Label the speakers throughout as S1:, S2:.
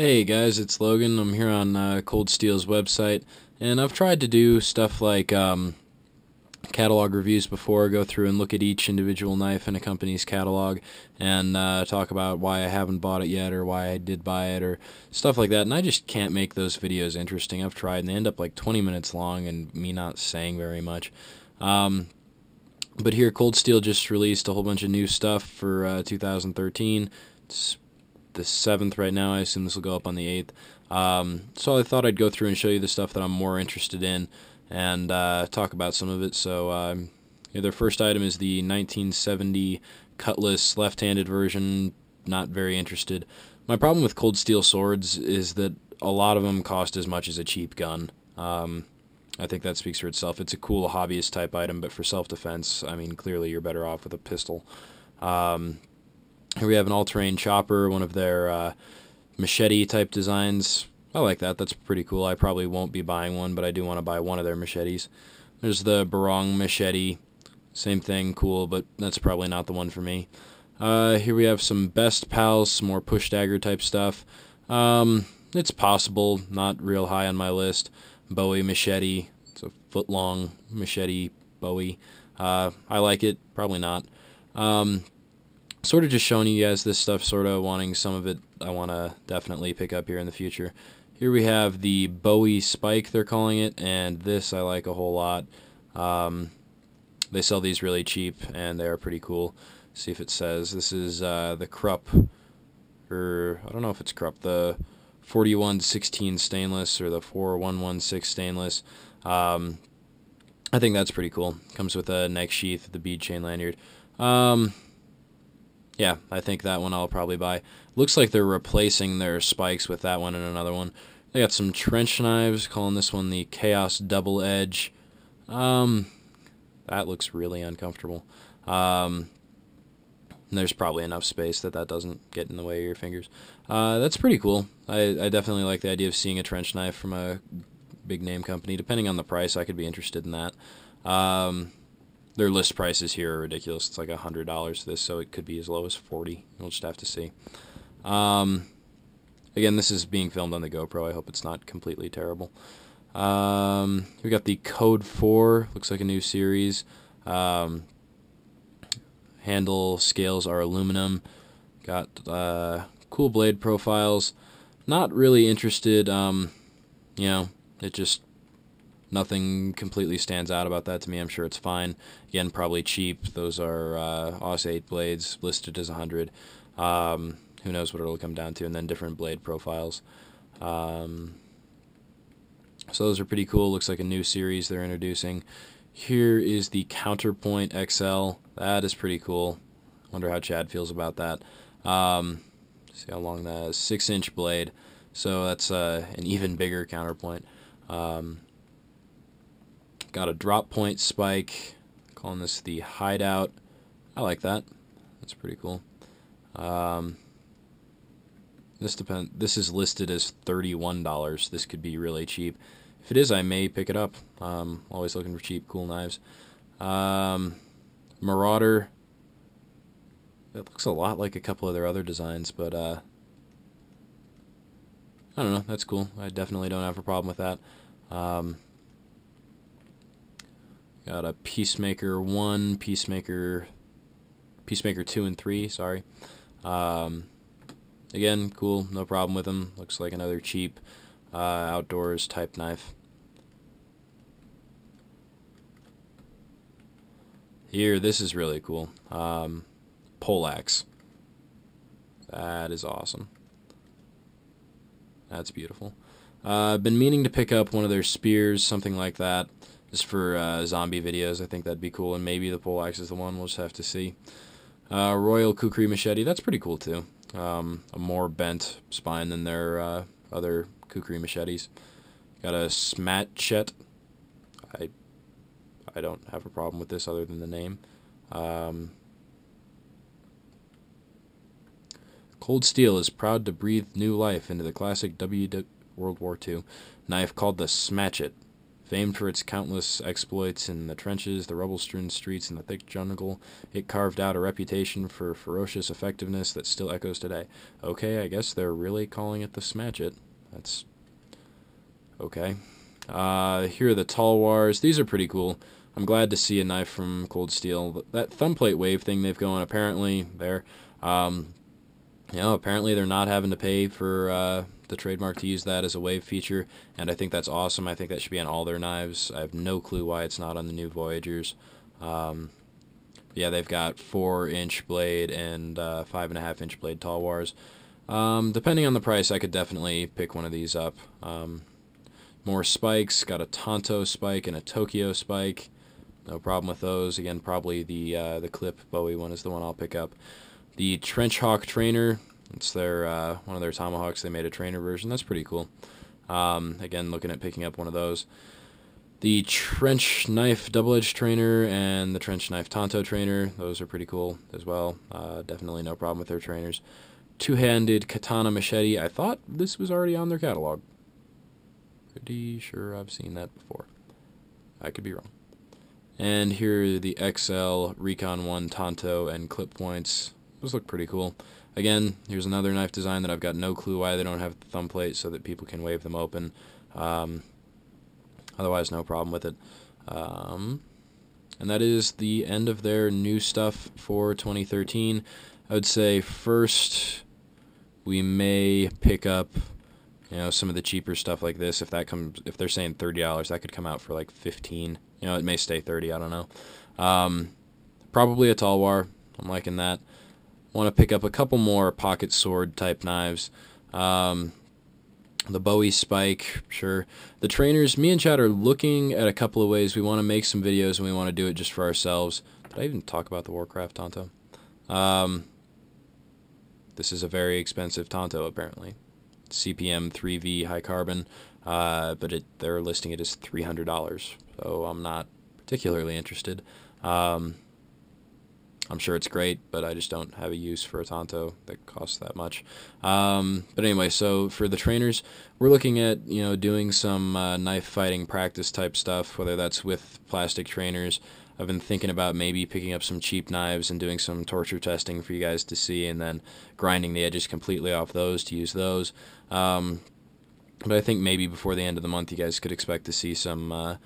S1: Hey guys, it's Logan. I'm here on Cold Steel's website, and I've tried to do stuff like catalog reviews before, go through and look at each individual knife in a company's catalog, and talk about why I haven't bought it yet, or why I did buy it, or stuff like that. And I just can't make those videos interesting. I've tried, and they end up like 20 minutes long, and me not saying very much. But here, Cold Steel just released a whole bunch of new stuff for 2013. It's the 7th right now. I assume this will go up on the 8th. So I thought I'd go through and show you the stuff that I'm more interested in and talk about some of it. So their first item is the 1970 Cutlass left-handed version. Not very interested. My problem with Cold Steel swords is that a lot of them cost as much as a cheap gun. I think that speaks for itself. It's a cool hobbyist type item, but for self-defense, I mean, clearly you're better off with a pistol. Here we have an all-terrain chopper, one of their machete type designs. I like that. That's pretty cool. I probably won't be buying one, but I do want to buy one of their machetes. There's the Barong machete. Same thing, cool, but that's probably not the one for me. Here we have some Best Pals, some more push dagger type stuff. It's possible, not real high on my list. Bowie machete. It's a foot-long machete Bowie. I like it, probably not. Sort of just showing you guys this stuff, sort of wanting some of it I want to definitely pick up here in the future. Here we have the Bowie Spike, they're calling it, and this I like a whole lot. They sell these really cheap, and they are pretty cool. See if it says. This is the Krupp, or I don't know if it's Krupp, the 4116 stainless or the 4116 stainless. I think that's pretty cool. Comes with a neck sheath, the bead chain lanyard. Yeah, I think that one I'll probably buy. Looks like they're replacing their spikes with that one and another one. They got some trench knives, calling this one the Chaos Double Edge. That looks really uncomfortable. There's probably enough space that doesn't get in the way of your fingers. That's pretty cool. I definitely like the idea of seeing a trench knife from a big name company. Depending on the price, I could be interested in that. Their list prices here are ridiculous. It's like $100 for this, so it could be as low as $40. We'll just have to see. Again, this is being filmed on the GoPro. I hope it's not completely terrible. We got the Code 4. Looks like a new series. Handle scales are aluminum. Got cool blade profiles. Not really interested. It just... Nothing completely stands out about that to me. I'm sure it's fine. Again, probably cheap. Those are AUS 8 blades listed as 100. Who knows what it'll come down to. And then different blade profiles. So those are pretty cool. Looks like a new series they're introducing. Here is the Counterpoint XL. That is pretty cool. Wonder how Chad feels about that. See how long that is. 6-inch blade. So that's an even bigger counterpoint. Got a drop point spike, calling this the Hideout. I like that. That's pretty cool. This is listed as $31. This could be really cheap. If it is, I may pick it up. Always looking for cheap, cool knives. Marauder. It looks a lot like a couple of their other designs, but I don't know. That's cool. I definitely don't have a problem with that. Got a Peacemaker 1, Peacemaker 2 and 3, sorry. Again, cool, no problem with them. Looks like another cheap outdoors type knife. Here, this is really cool. Poleaxe. That is awesome. That's beautiful. I've been meaning to pick up one of their spears, something like that. Just for zombie videos, I think that'd be cool, and maybe the Poleaxe is the one. We'll just have to see. Royal Kukri machete, that's pretty cool too. A more bent spine than their other Kukri machetes. Got a Smatchet. I don't have a problem with this other than the name. Cold Steel is proud to breathe new life into the classic World War II knife called the Smatchet. Famed for its countless exploits in the trenches, the rubble-strewn streets, and the thick jungle, it carved out a reputation for ferocious effectiveness that still echoes today. Okay, I guess they're really calling it the Smatch-It. That's okay. Here are the Talwars. These are pretty cool. I'm glad to see a knife from Cold Steel. That thumbplate wave thing they've going, apparently, apparently they're not having to pay for the trademark to use that as a wave feature, and I think that's awesome. I think that should be on all their knives. I have no clue why it's not on the new Voyagers. Yeah, they've got 4-inch blade and 5.5-inch blade Talwars. Depending on the price, I could definitely pick one of these up. More spikes. Got a Tonto spike and a Tokyo spike. No problem with those. Again, probably the clip Bowie one is the one I'll pick up. The Trench Hawk trainer. It's their one of their tomahawks. They made a trainer version. That's pretty cool. Again, looking at picking up one of those. The Trench Knife double-edged trainer and the Trench Knife Tonto trainer. Those are pretty cool as well. Definitely no problem with their trainers. Two-handed Katana machete. I thought this was already on their catalog. Pretty sure I've seen that before. I could be wrong. And here are the XL Recon 1 Tonto and clip points. Those look pretty cool. Again, here's another knife design that I've got no clue why they don't have the thumb plate so that people can wave them open. Otherwise, no problem with it. And that is the end of their new stuff for 2013. I would say first we may pick up, some of the cheaper stuff like this. If they're saying $30, that could come out for like $15. It may stay $30. I don't know. Probably a Talwar. I'm liking that. Want to pick up a couple more pocket sword type knives. The Bowie spike, sure. The trainers, me and Chad are looking at a couple of ways. We want to make some videos and we want to do it just for ourselves. Did I even talk about the Warcraft Tonto? This is a very expensive Tonto, apparently. CPM 3V high carbon, but they're listing it as $300, so I'm not particularly interested. I'm sure it's great, but I just don't have a use for a Tonto that costs that much. But anyway, so for the trainers, we're looking at, doing some knife fighting practice type stuff, whether that's with plastic trainers. I've been thinking about maybe picking up some cheap knives and doing some torture testing for you guys to see, and then grinding the edges completely off those to use those. But I think maybe before the end of the month, you guys could expect to see some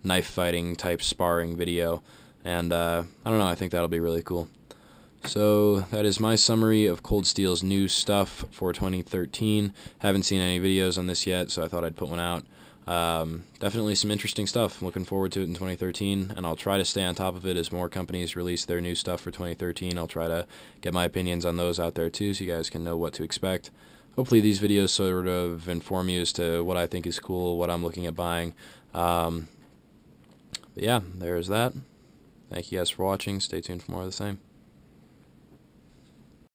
S1: knife fighting type sparring video. And I don't know, I think that'll be really cool. So that is my summary of Cold Steel's new stuff for 2013. Haven't seen any videos on this yet, so I thought I'd put one out. Definitely some interesting stuff. Looking forward to it in 2013, and I'll try to stay on top of it as more companies release their new stuff for 2013. I'll try to get my opinions on those out there too, so you guys can know what to expect. Hopefully these videos sort of inform you as to what I think is cool, what I'm looking at buying. But yeah, there's that. Thank you guys for watching. Stay tuned for more of the same.